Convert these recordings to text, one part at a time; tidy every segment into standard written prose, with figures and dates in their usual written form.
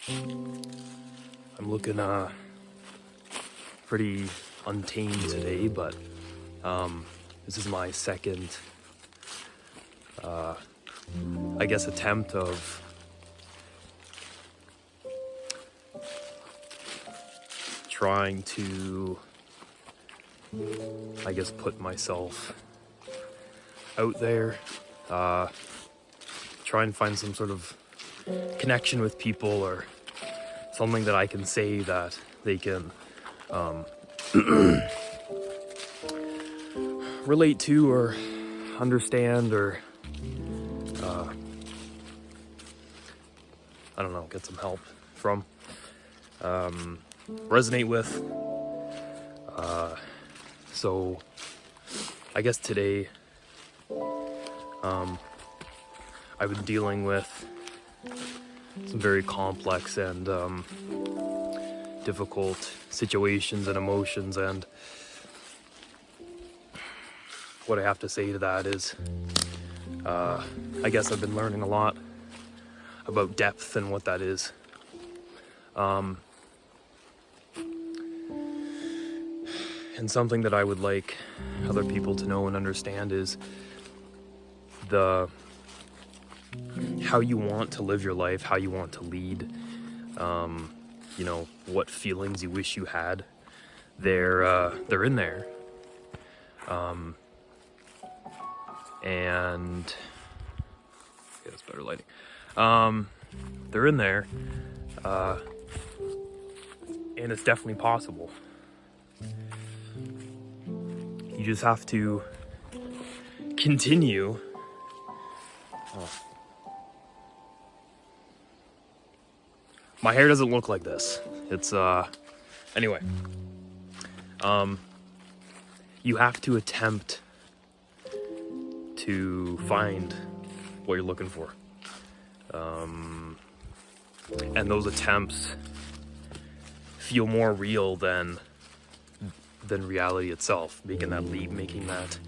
I'm looking pretty untamed today, but this is my second, I guess, attempt of trying to, I guess, put myself out there, try and find some sort of connection with people or something that I can say that they can relate to or understand, or I don't know, get some help from, resonate with. So I guess today I've been dealing with some very complex and difficult situations and emotions, and what I have to say to that is I guess I've been learning a lot about depth and what that is. And something that I would like other people to know and understand is how you want to live your life, how you want to lead, what feelings you wish you had. They're in there. And yeah, that's better lighting. They're in there, and it's definitely possible. You just have to continue. My hair doesn't look like this. It's anyway. You have to attempt to find what you're looking for. And those attempts feel more real than reality itself. Making that leap, making that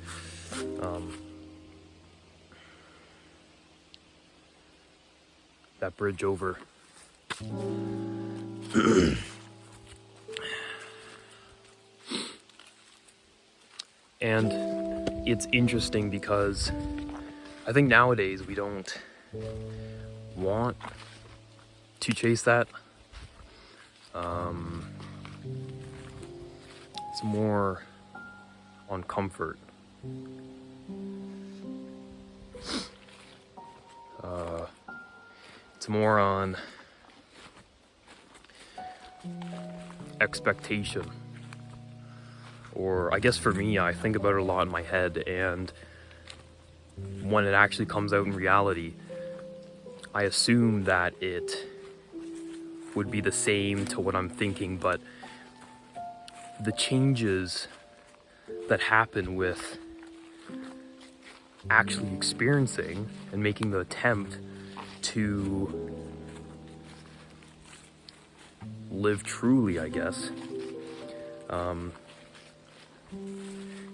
that bridge over. And it's interesting because I think nowadays we don't want to chase that. It's more on comfort. It's more on expectation. Or I guess for me, I think about it a lot in my head, and when it actually comes out in reality, I assume that it would be the same to what I'm thinking, but the changes that happen with actually experiencing and making the attempt to live truly, I guess,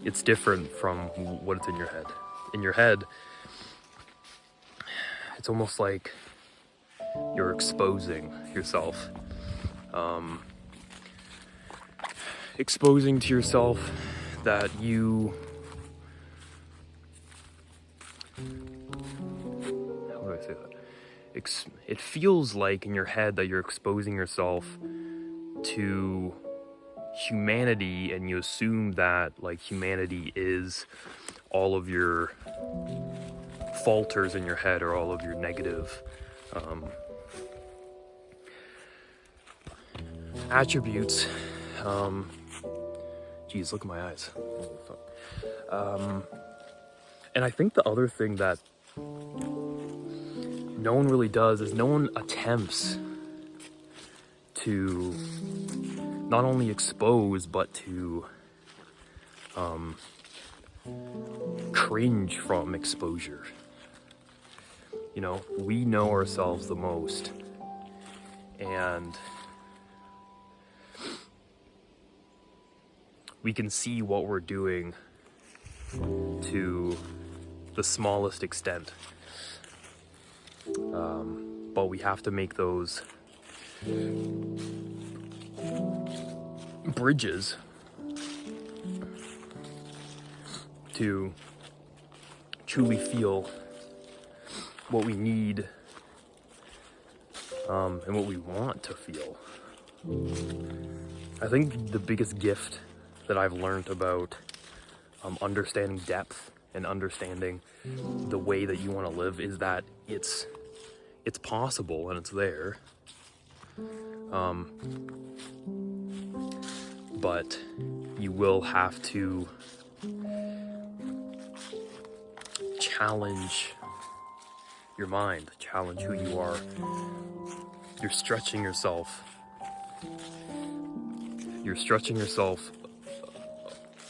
it's different from what's in your head. In your head, it's almost like you're exposing yourself. Exposing to yourself that you... How do I say that? It feels like in your head that you're exposing yourself to humanity, and you assume that like humanity is all of your falters in your head, or all of your negative attributes. Geez, look at my eyes. And I think the other thing that no one really does is no one attempts to not only expose, but to cringe from exposure. You know, we know ourselves the most, and we can see what we're doing to the smallest extent. But we have to make those bridges to truly feel what we need and what we want to feel. I think the biggest gift that I've learned about understanding depth and understanding the way that you want to live is that it's possible and it's there. But you will have to challenge your mind, challenge who you are. You're stretching yourself. You're stretching yourself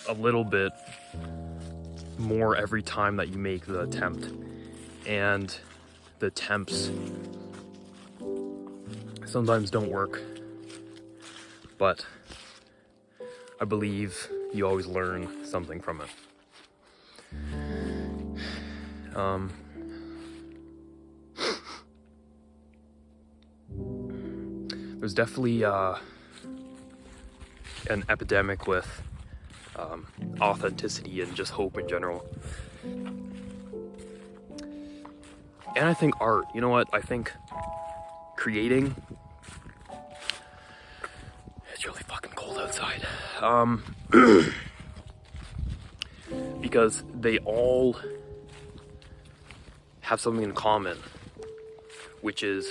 a little bit more every time that you make the attempt. And the attempts sometimes don't work. But I believe you always learn something from it. There's definitely an epidemic with authenticity and just hope in general. And I think art, you know what? I think creating, it's really fucking cold outside. Because they all have something in common, which is,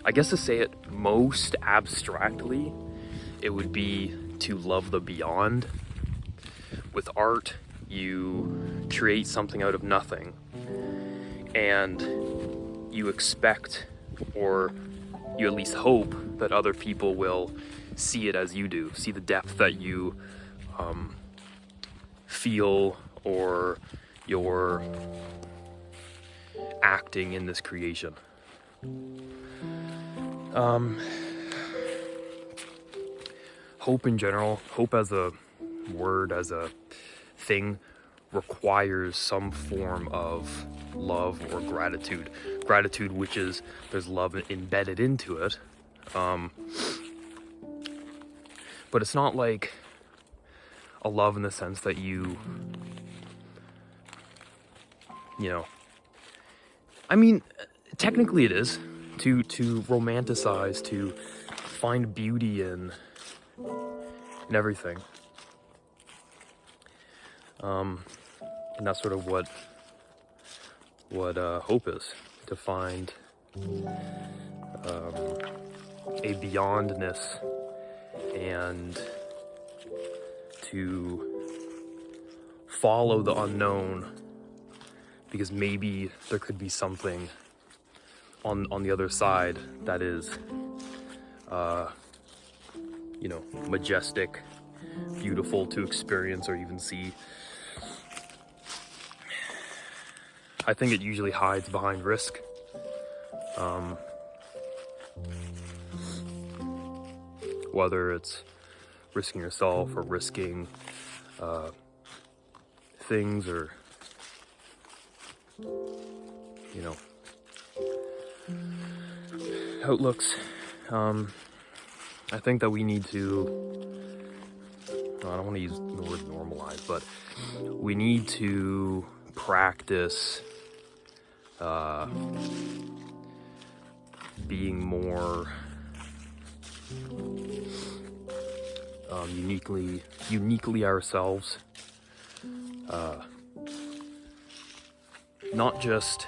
I guess to say it most abstractly, it would be to love the beyond. With art, you create something out of nothing, and you expect, or you at least hope, that other people will see it as you do, see the depth that you feel, or you're acting in this creation. Hope in general, hope as a word, as a thing, requires some form of love or gratitude. Gratitude, which is, there's love embedded into it. But it's not like a love in the sense that you know, I mean, technically it is. To romanticize, to find beauty in everything. And that's sort of what hope is, to find a beyondness and to follow the unknown, because maybe there could be something on the other side that is majestic, beautiful to experience or even see. I think it usually hides behind risk. Whether it's risking yourself or risking things, or outlooks. I think that we need to, I don't want to use the word normalize, but we need to practice being more uniquely ourselves. Not just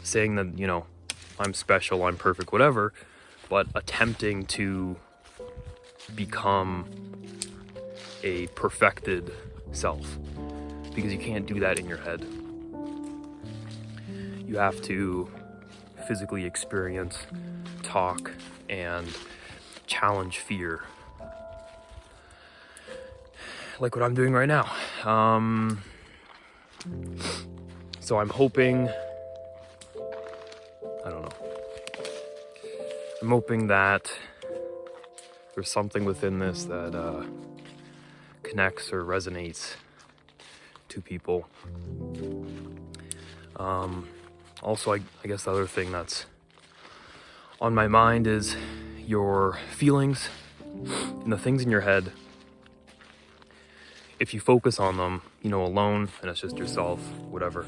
saying that, I'm special, I'm perfect, whatever, but attempting to become a perfected self, because you can't do that in your head. You have to physically experience, talk, and challenge fear, like what I'm doing right now. So I'm hoping, I'm hoping that there's something within this that connects or resonates to people. Also, I guess the other thing that's on my mind is your feelings and the things in your head. If you focus on them, alone, and it's just yourself, whatever,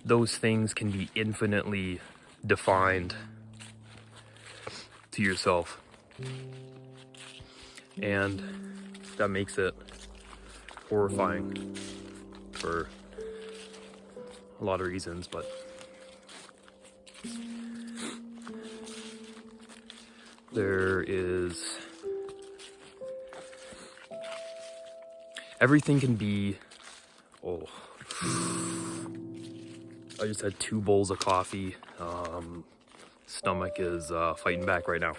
those things can be infinitely defined to yourself. And that makes it horrifying for a lot of reasons, but there is... everything can be... I just had 2 bowls of coffee. Stomach is fighting back right now.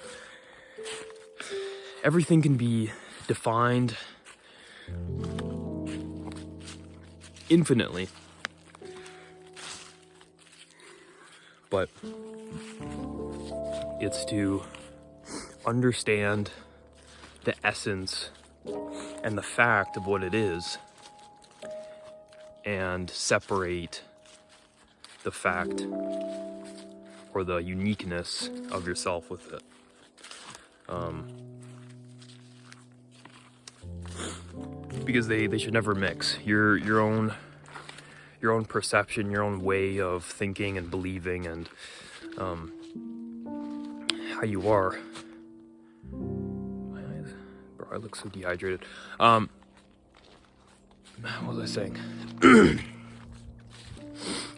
Everything can be defined infinitely, but it's to understand the essence and the fact of what it is and separate the fact or the uniqueness of yourself with it. Because they should never mix. Your own perception, your own way of thinking and believing, and how you are. Bro, I look so dehydrated. What was I saying?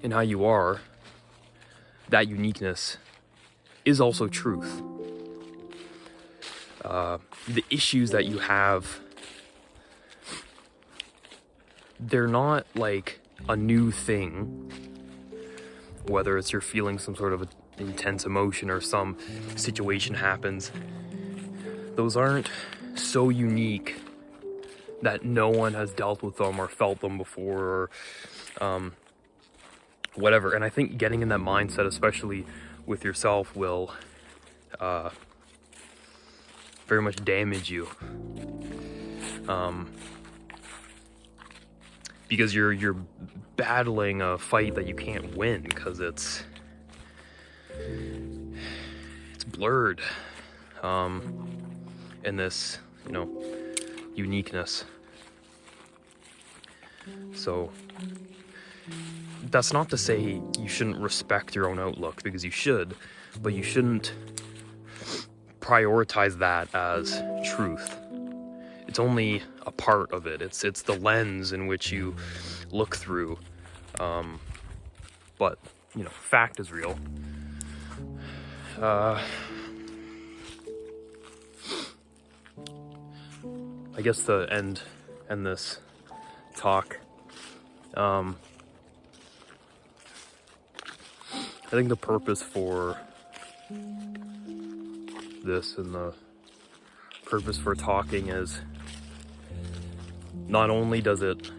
And how you are, that uniqueness is also truth. The issues that you have, they're not like a new thing, whether it's you're feeling some sort of intense emotion or some situation happens. Those aren't so unique that no one has dealt with them or felt them before, or whatever. And I think getting in that mindset, especially with yourself, will very much damage you. Because you're battling a fight that you can't win because it's blurred in this, uniqueness. So that's not to say you shouldn't respect your own outlook, because you should, but you shouldn't prioritize that as truth. It's only a part of it. It's the lens in which you look through. But fact is real. I guess to end this talk, I think the purpose for this and the purpose for talking is, not only does it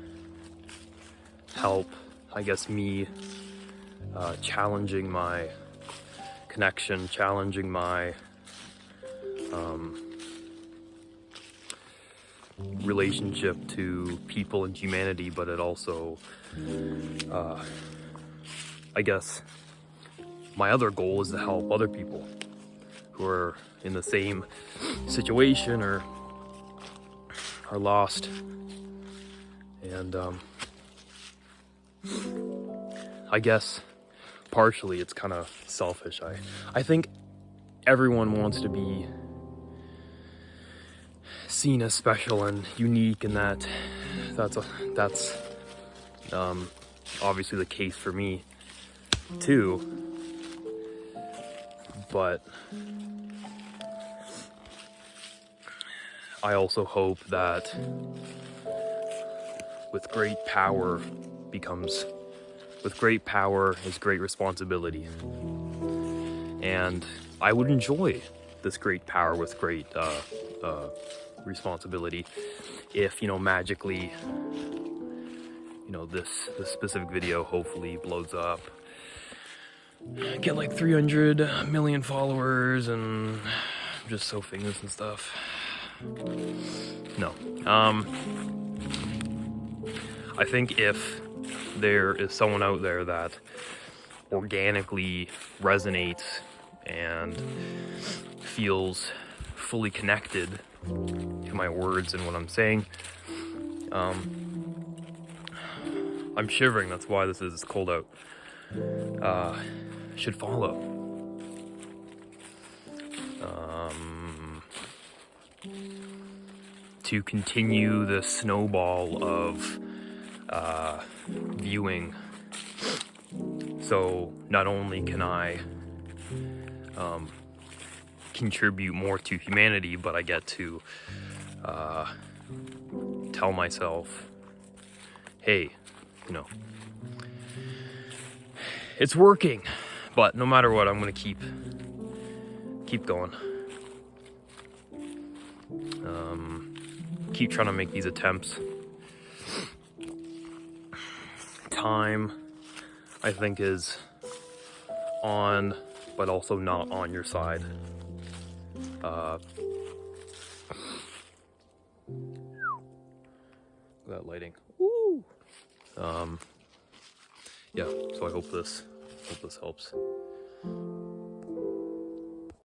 help, I guess, me challenging my connection, challenging my relationship to people and humanity, but it also, I guess, my other goal is to help other people who are in the same situation or are lost. And I guess partially it's kind of selfish. I think everyone wants to be seen as special and unique, and that's obviously the case for me too. But I also hope that with great power is great responsibility. And I would enjoy this great power with great responsibility if, magically, this specific video hopefully blows up. Get like 300 million followers and I'm just so famous and stuff. No. I think if there is someone out there that organically resonates and feels fully connected to my words and what I'm saying. I'm shivering, that's why this is cold out. Should follow. To continue the snowball of viewing. So not only can I contribute more to humanity, but I get to tell myself, hey, you know, it's working. But no matter what, I'm gonna keep going. Keep trying to make these attempts. Time, I think, is on, but also not on your side. That lighting. Woo! Yeah, so I hope this helps.